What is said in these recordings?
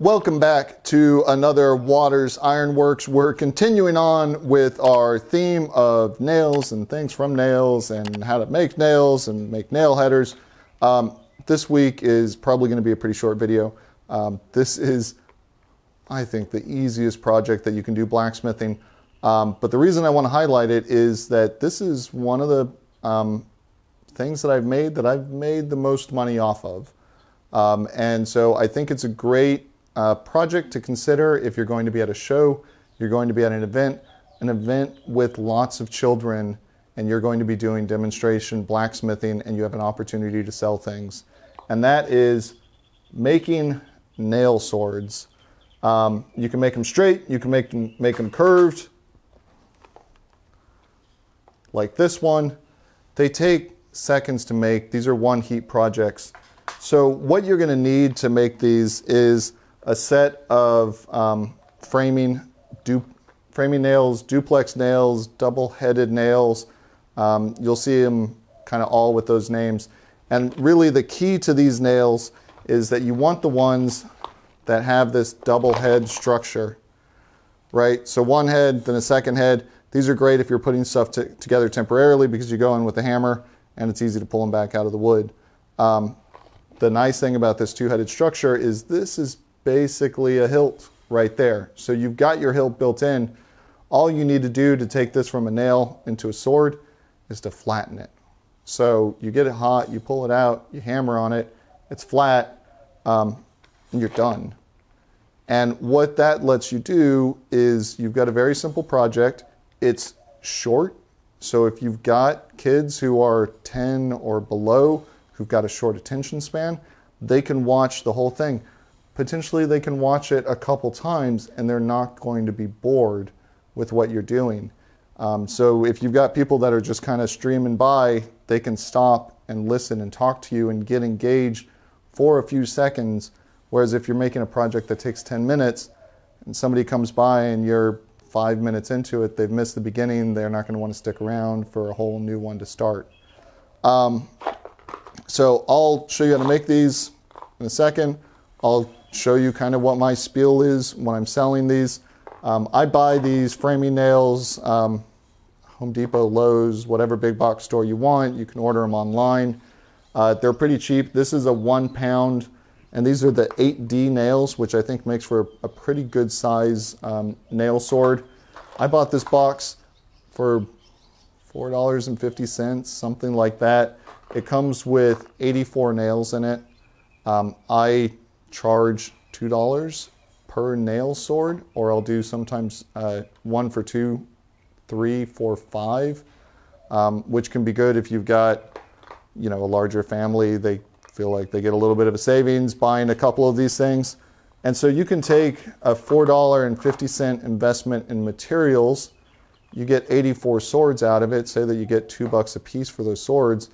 Welcome back to another Waters Ironworks. We're continuing on with our theme of nails and things from nails and how to make nails and make nail headers. This week is probably going to be a pretty short video. This is, I think, the easiest project that you can do blacksmithing. But the reason I want to highlight it is that this is one of the things that I've made the most money off of. And so I think it's a great project to consider if you're going to be at a show, you're going to be at an event with lots of children, and you're going to be doing demonstration blacksmithing, and you have an opportunity to sell things. And that is making nail swords. You can make them straight, you can make them curved, like this one. They take seconds to make. These are one heat projects. So what you're going to need to make these is a set of framing nails, duplex nails, double-headed nails. You'll see them kind of all with those names. And really the key to these nails is that you want the ones that have this double head structure, right? So one head, then a second head. These are great if you're putting stuff together temporarily because you go in with a hammer and it's easy to pull them back out of the wood. The nice thing about this two-headed structure is this is basically a hilt right there. So you've got your hilt built in. All you need to do to take this from a nail into a sword is to flatten it. So you get it hot, you pull it out, you hammer on it, it's flat, and you're done. And what that lets you do is you've got a very simple project. It's short. So if you've got kids who are 10 or below, who've got a short attention span, they can watch the whole thing. Potentially they can watch it a couple times and they're not going to be bored with what you're doing. So if you've got people that are just kind of streaming by, they can stop and listen and talk to you and get engaged for a few seconds. Whereas if you're making a project that takes 10 minutes and somebody comes by and you're 5 minutes into it, they've missed the beginning, they're not going to want to stick around for a whole new one to start. So I'll show you how to make these in a second. I'll show you kind of what my spiel is when I'm selling these. I buy these framing nails, Home Depot, Lowe's, whatever big box store you want. You can order them online. They're pretty cheap. This is a 1 pound, and these are the 8D nails, which I think makes for a pretty good size nail sword. I bought this box for $4.50, something like that. It comes with 84 nails in it. I charge $2 per nail sword, or I'll do sometimes 1 for 2, 3, 4, 5, which can be good if you've got, a larger family. They feel like they get a little bit of a savings buying a couple of these things. And so you can take a $4.50 investment in materials. You get 84 swords out of it. Say that you get $2 a piece for those swords.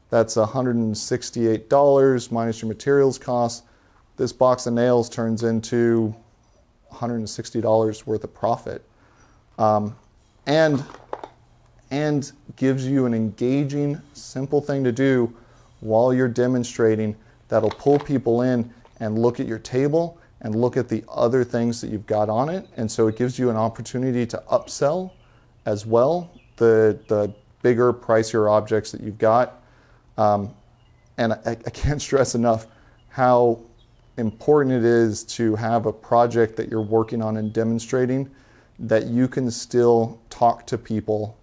That's $168 minus your materials costs. This box of nails turns into $160 worth of profit. And gives you an engaging, simple thing to do while you're demonstrating that'll pull people in and look at your table and look at the other things that you've got on it. And so it gives you an opportunity to upsell as well, the bigger, pricier objects that you've got. And I can't stress enough how important it is to have a project that you're working on and demonstrating that you can still talk to people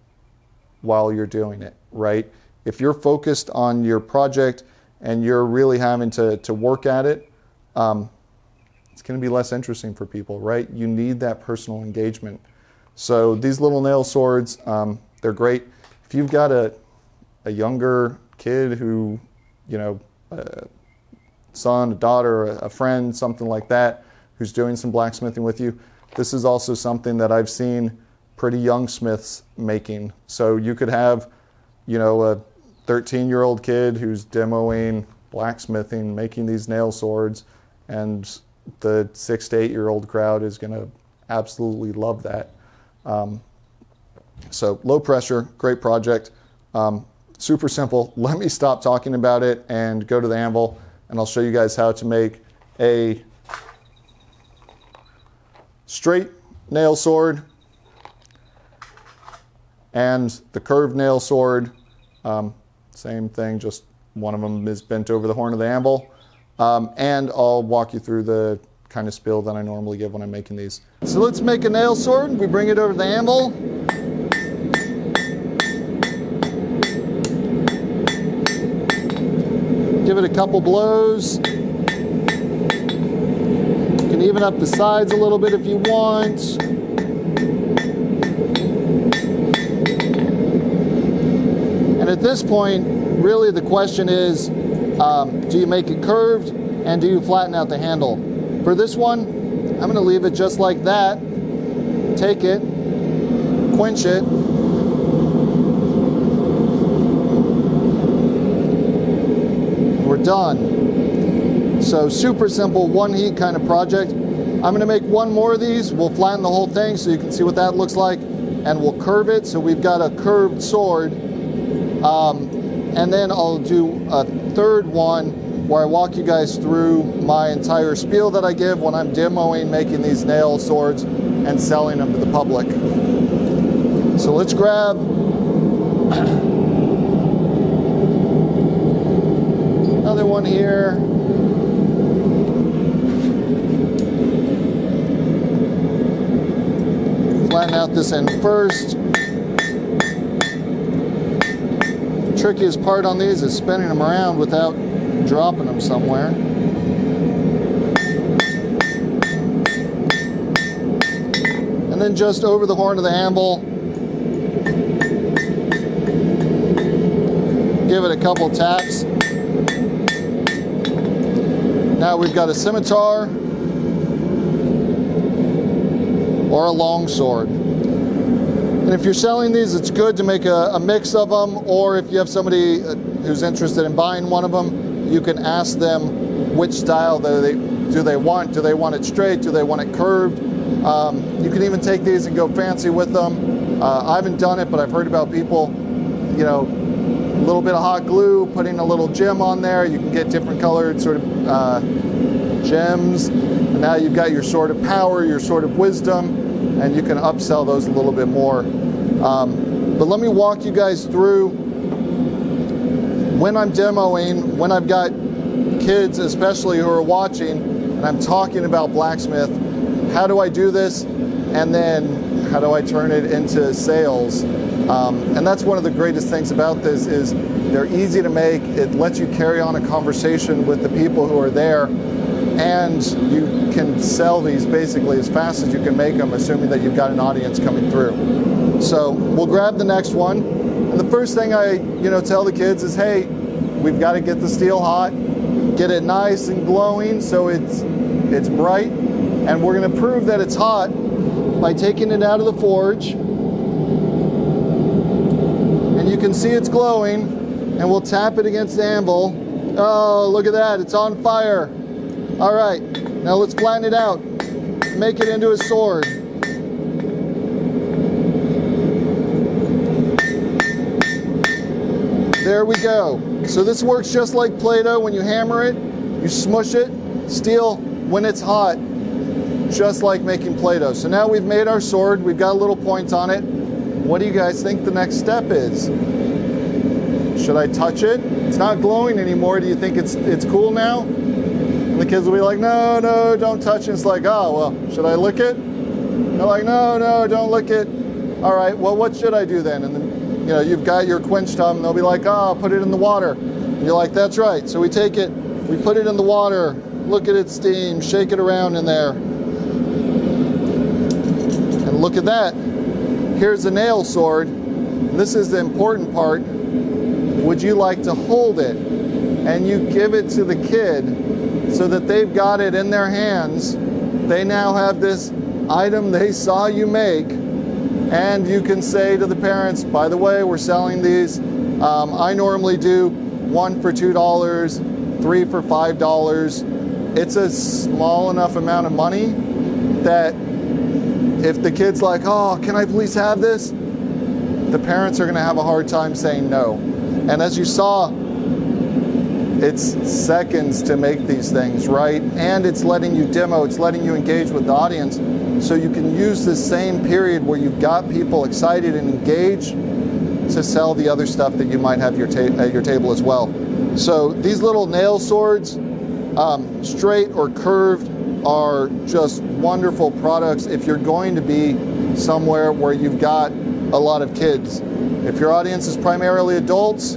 while you're doing it, right? If you're focused on your project and you're really having to work at it, it's going to be less interesting for people, right? You need that personal engagement. So these little nail swords, they're great. If you've got a younger kid who, a son, a daughter, a friend, something like that, who's doing some blacksmithing with you, this is also something that I've seen pretty young smiths making. So you could have, a 13-year-old kid who's demoing blacksmithing, making these nail swords, and the 6 to 8-year-old crowd is going to absolutely love that. So low pressure, great project. Super simple. Let me stop talking about it and go to the anvil, and I'll show you guys how to make a straight nail sword and the curved nail sword. Same thing, just one of them is bent over the horn of the anvil. And I'll walk you through the kind of spiel that I normally give when I'm making these. So let's make a nail sword. We bring it over the anvil. Give it a couple blows. You can even up the sides a little bit if you want. And at this point, really the question is, do you make it curved and do you flatten out the handle? For this one, I'm going to leave it just like that. Take it, quench it. We're done. So super simple, one heat kind of project. I'm going to make one more of these. We'll flatten the whole thing so you can see what that looks like, and we'll curve it. So we've got a curved sword. And then I'll do a third one where I walk you guys through my entire spiel that I give when I'm demoing making these nail swords and selling them to the public. So let's grab another one here. Flatten out this end first. The trickiest part on these is spinning them around without dropping them somewhere. And then just over the horn of the anvil, give it a couple taps. Now we've got a scimitar or a long sword. And if you're selling these, it's good to make a mix of them, or if you have somebody who's interested in buying one of them, you can ask them which style do they want. Do they want it straight? Do they want it curved? You can even take these and go fancy with them. I haven't done it, but I've heard about people, you know, a little bit of hot glue, putting a little gem on there. You can get different colored sort of gems. And now you've got your sword of power, your sword of wisdom, and you can upsell those a little bit more. But let me walk you guys through when I'm demoing, when I've got kids especially who are watching, and I'm talking about blacksmith, how do I do this? And then how do I turn it into sales? And that's one of the greatest things about this is they're easy to make. It lets you carry on a conversation with the people who are there, and you can sell these basically as fast as you can make them, assuming that you've got an audience coming through. So we'll grab the next one. And the first thing I tell the kids is, hey, we've got to get the steel hot, get it nice and glowing so it's bright, and we're going to prove that it's hot by taking it out of the forge. And you can see it's glowing, and we'll tap it against the anvil. Oh, look at that, it's on fire. All right, now let's flatten it out, make it into a sword. There we go. So this works just like Play-Doh. When you hammer it, you smush it. Steel, when it's hot, just like making Play-Doh. So now we've made our sword. We've got a little point on it. What do you guys think the next step is? Should I touch it? It's not glowing anymore. Do you think it's cool now? And the kids will be like, no, don't touch it. It's like, oh, well, should I lick it? They're like, no, don't lick it. All right, well, what should I do then? And then, you've got your quench tub, and they'll be like, oh, put it in the water. And you're like, that's right. So we take it, we put it in the water, look at its steam, shake it around in there. And look at that. Here's a nail sword. This is the important part. Would you like to hold it? And you give it to the kid so that they've got it in their hands. They now have this item they saw you make. And you can say to the parents, by the way, we're selling these. I normally do 1 for $2, 3 for $5. It's a small enough amount of money that if the kid's like, oh, can I please have this? The parents are going to have a hard time saying no. And as you saw, It's seconds to make these things, right? And it's letting you demo, it's letting you engage with the audience, so you can use this same period where you've got people excited and engaged to sell the other stuff that you might have at your table as well. So these little nail swords, straight or curved, are just wonderful products if you're going to be somewhere where you've got a lot of kids. If your audience is primarily adults,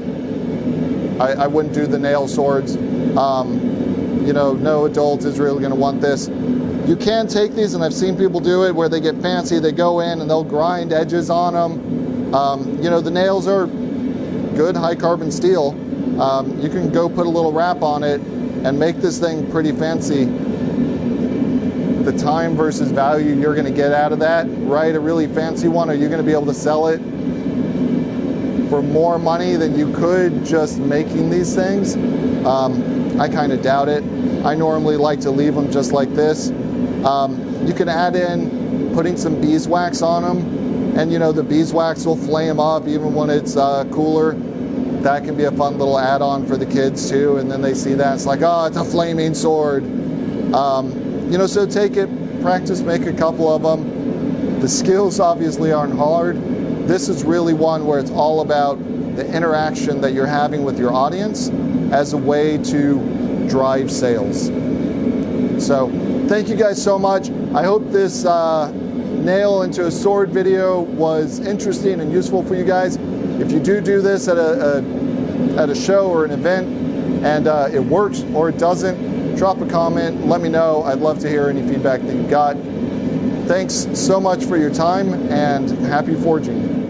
I wouldn't do the nail swords. You know, no adult is really going to want this. You can take these, and I've seen people do it where they get fancy, they go in and they'll grind edges on them. You know, the nails are good high carbon steel. You can go put a little wrap on it and make this thing pretty fancy. The time versus value you're going to get out of that, right? A really fancy one, are you going to be able to sell it for more money than you could just making these things? I kind of doubt it. I normally like to leave them just like this. You can add in putting some beeswax on them, and you know, the beeswax will flame up even when it's cooler. That can be a fun little add-on for the kids too, and then they see that, it's like, oh, it's a flaming sword. You know, so take it, practice, make a couple of them. The skills obviously aren't hard. This is really one where it's all about the interaction that you're having with your audience as a way to drive sales. So thank you guys so much. I hope this nail into a sword video was interesting and useful for you guys. If you do this at a show or an event and it works or it doesn't, drop a comment, let me know. I'd love to hear any feedback that you've got. Thanks so much for your time, and happy forging.